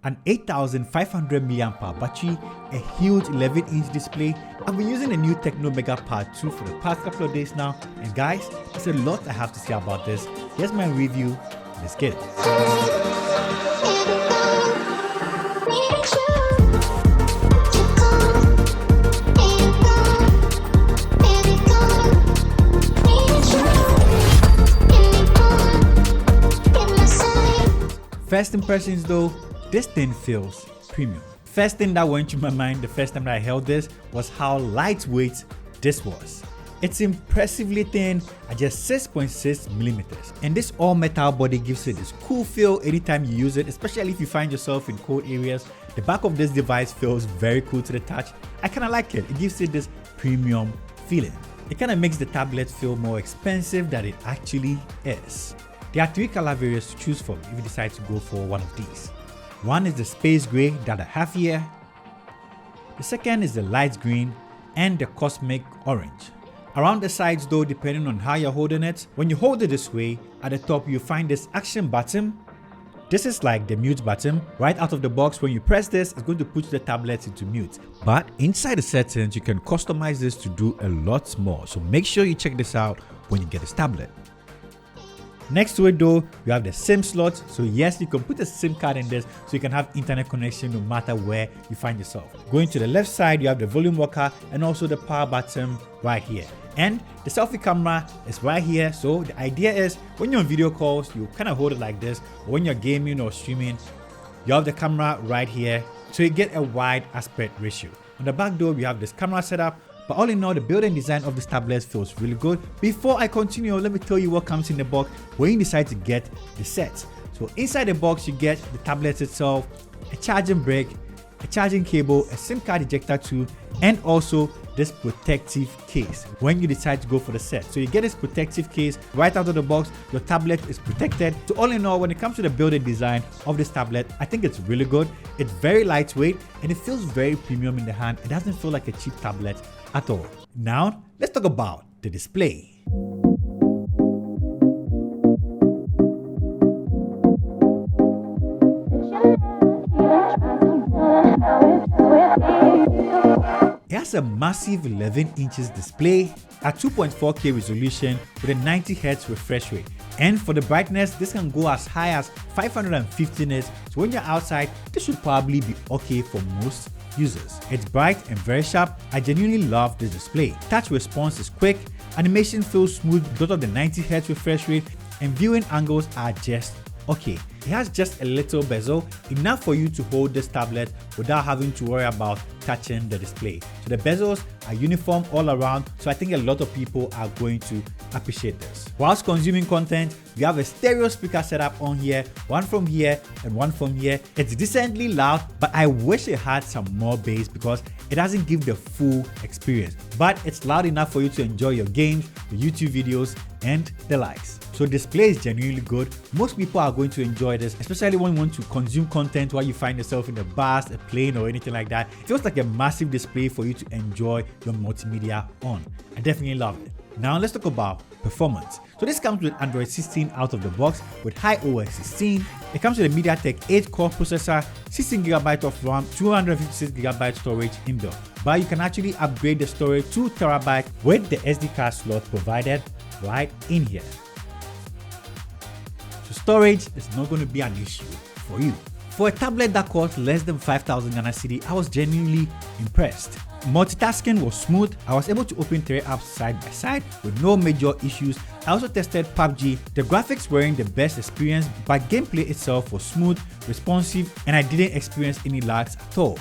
an 8500 mAh battery, a huge 11-inch display. I've been using the new TECNO MegaPad 2 for the past couple of days now, and guys, there's a lot I have to say about this. Here's my review. Let's get it. First impressions though, this thing feels premium. First thing that went through my mind the first time that I held this was how lightweight this was. It's impressively thin at just 6.6 millimeters, and this all metal body gives it this cool feel anytime you use it, especially if you find yourself in cold areas. The back of this device feels very cool to the touch. I kind of like it. It gives it this premium feeling. It kind of makes the tablet feel more expensive than it actually is. There are 3 color variants to choose from if you decide to go for one of these. One is the space gray that I have here. The second is the light green and the cosmic orange. Around the sides though, depending on how you're holding it, when you hold it this way, at the top you find this action button. This is like the mute button. Right out of the box, when you press this, it's going to put the tablet into mute. But inside the settings, you can customize this to do a lot more. So make sure you check this out when you get this tablet. Next to it though, you have the SIM slot. So yes, you can put a SIM card in this so you can have internet connection no matter where you find yourself. Going to the left side, you have the volume rocker and also the power button right here. And the selfie camera is right here. So the idea is when you're on video calls, you kind of hold it like this. Or when you're gaming or streaming, you have the camera right here. So you get a wide aspect ratio. On the back door, we have this camera setup. But all in all, the build and design of this tablet feels really good. Before I continue, let me tell you what comes in the box when you decide to get the set. So inside the box, you get the tablet itself, a charging brick, a charging cable, a SIM card ejector tool, and also this protective case when you decide to go for the set. So you get this protective case right out of the box. Your tablet is protected. So all in all, when it comes to the build and design of this tablet, I think it's really good. It's very lightweight and it feels very premium in the hand. It doesn't feel like a cheap tablet at all. Now, let's talk about the display. It has a massive 11 inches display at 2.4K resolution with a 90Hz refresh rate. And for the brightness, this can go as high as 550 nits. So when you're outside, this should probably be okay for most users. It's bright and very sharp. I genuinely love this display. Touch response is quick, animation feels smooth because of the 90Hz refresh rate, and viewing angles are just okay. It has just a little bezel, enough for you to hold this tablet without having to worry about touching the display. So the bezels are uniform all around, so I think a lot of people are going to appreciate this. Whilst consuming content, we have a stereo speaker setup on here, one from here and one from here. It's decently loud, but I wish it had some more bass because it doesn't give the full experience. But it's loud enough for you to enjoy your games, your YouTube videos, and the likes. So display is genuinely good. Most people are going to enjoy this, especially when you want to consume content while you find yourself in the bus, a plane, or anything like that. It feels like a massive display for you to enjoy your multimedia on. I definitely love it. Now let's talk about performance. So this comes with Android 16 out of the box with high OS 16. It comes with a MediaTek 8-core processor, 16GB of RAM, 256GB storage inbuilt. But you can actually upgrade the storage to 2TB with the SD card slot provided right in here. So storage is not going to be an issue for you. For a tablet that cost less than 5,000 Ghana cedi, I was genuinely impressed. Multitasking was smooth. I was able to open 3 apps side by side with no major issues. I also tested PUBG. The graphics weren't the best experience, but gameplay itself was smooth, responsive, and I didn't experience any lags at all.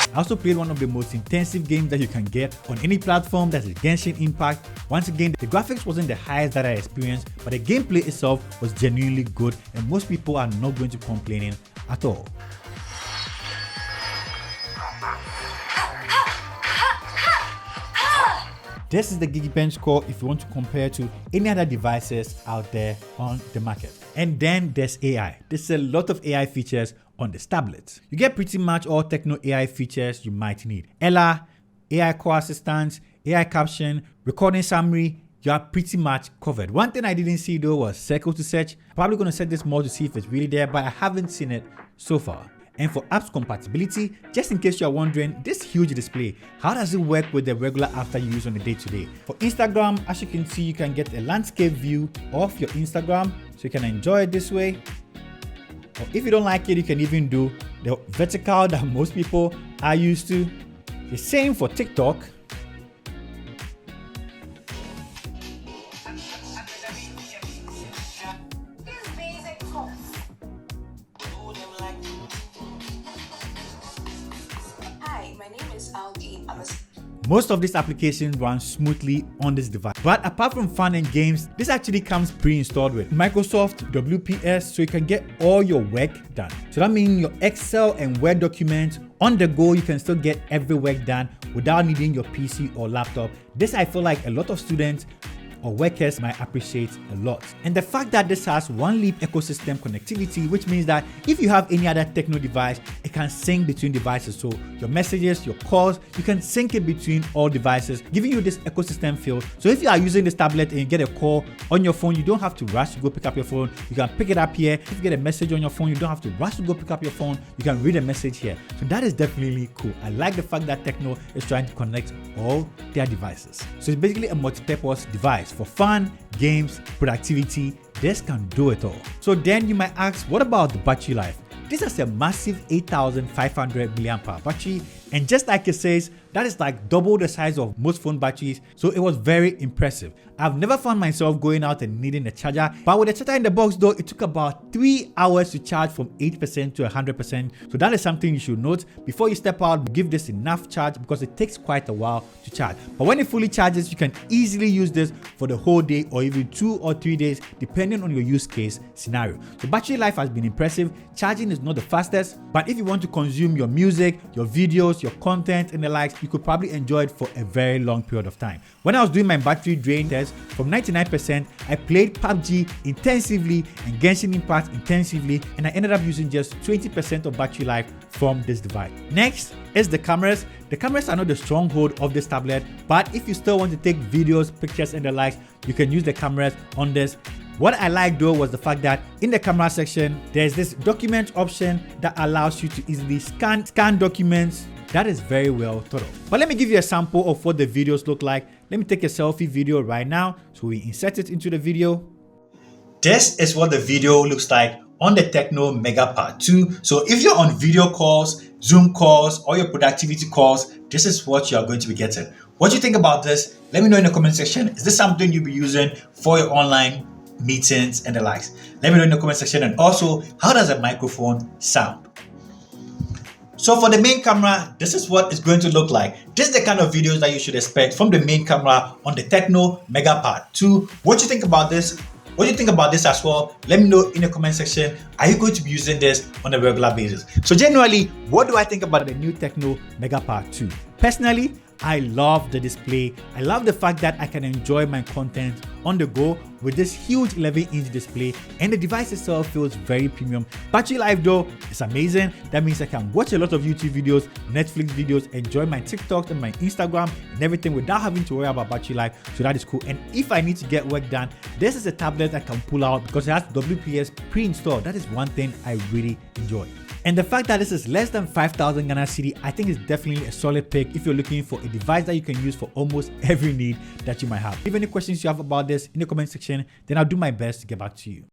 I also played one of the most intensive games that you can get on any platform, that's Genshin Impact. Once again, the graphics wasn't the highest that I experienced, but the gameplay itself was genuinely good and most people are not going to complain at all. This is the Geekbench score if you want to compare to any other devices out there on the market. And then there's AI. There's a lot of AI features on this tablet. You get pretty much all TECNO AI features you might need. Ella, AI call assistance, AI caption, recording summary, you are pretty much covered. One thing I didn't see though was circle to search. Probably going to set this more to see if it's really there, but I haven't seen it so far. And for apps compatibility, just in case you are wondering, this huge display, how does it work with the regular apps that you use on the day-to-day? For Instagram, as you can see, you can get a landscape view of your Instagram, so you can enjoy it this way. Or if you don't like it, you can even do the vertical that most people are used to. The same for TikTok. Most of these applications run smoothly on this device. But apart from fun and games, this actually comes pre-installed with Microsoft WPS, so you can get all your work done. So that means your Excel and Word documents on the go, you can still get every work done without needing your PC or laptop. This I feel like a lot of students or workers might appreciate a lot. And the fact that this has one leap ecosystem connectivity, which means that if you have any other Tecno device, it can sync between devices. So your messages, your calls, you can sync it between all devices, giving you this ecosystem feel. So if you are using this tablet and you get a call on your phone, you don't have to rush to go pick up your phone. You can pick it up here. If you get a message on your phone, you don't have to rush to go pick up your phone. You can read a message here. So that is definitely cool. I like the fact that Tecno is trying to connect all their devices. So it's basically a multi-purpose device for fun, games, productivity. This can do it all. So then you might ask, what about the battery life? This has a massive 8,500 mAh battery, and just like it says, that is like double the size of most phone batteries, so it was very impressive. I've never found myself going out and needing a charger, but with the charger in the box though, it took about 3 hours to charge from 8% to 100%, so that is something you should note. Before you step out, give this enough charge because it takes quite a while to charge. But when it fully charges, you can easily use this for the whole day or even 2 or 3 days depending on your use case scenario. So battery life has been impressive. Charging is not the fastest, but if you want to consume your music, your videos, your content and the likes, you could probably enjoy it for a very long period of time. When I was doing my battery drain test, from 99%, I played PUBG intensively and Genshin Impact intensively, and I ended up using just 20% of battery life from this device. Next is the cameras. The cameras are not the stronghold of this tablet, but if you still want to take videos, pictures and the likes, you can use the cameras on this. What I liked though was the fact that in the camera section, there's this document option that allows you to easily scan documents. That is very well thought of. But let me give you a sample of what the videos look like. Let me take a selfie video right now. So we insert it into the video. This is what the video looks like on the TECNO MegaPad 2. So if you're on video calls, Zoom calls, or your productivity calls, this is what you are going to be getting. What do you think about this? Let me know in the comment section. Is this something you'll be using for your online meetings and the likes? Let me know in the comment section. And also, how does a microphone sound? So for the main camera, this is what it's going to look like. This is the kind of videos that you should expect from the main camera on the TECNO MegaPad 2. What do you think about this? What do you think about this as well? Let me know in the comment section. Are you going to be using this on a regular basis? So generally, what do I think about the new TECNO MegaPad 2? Personally, I love the display. I love the fact that I can enjoy my content on the go with this huge 11-inch display, and the device itself feels very premium. Battery life though is amazing. That means I can watch a lot of YouTube videos, Netflix videos, enjoy my TikTok and my Instagram and everything without having to worry about battery life. So that is cool. And if I need to get work done, this is a tablet I can pull out because it has WPS pre-installed. That is one thing I really enjoy. And the fact that this is less than 5,000 Ghana cedi, I think is definitely a solid pick if you're looking for a device that you can use for almost every need that you might have. If any questions you have about this in the comment section, then I'll do my best to get back to you.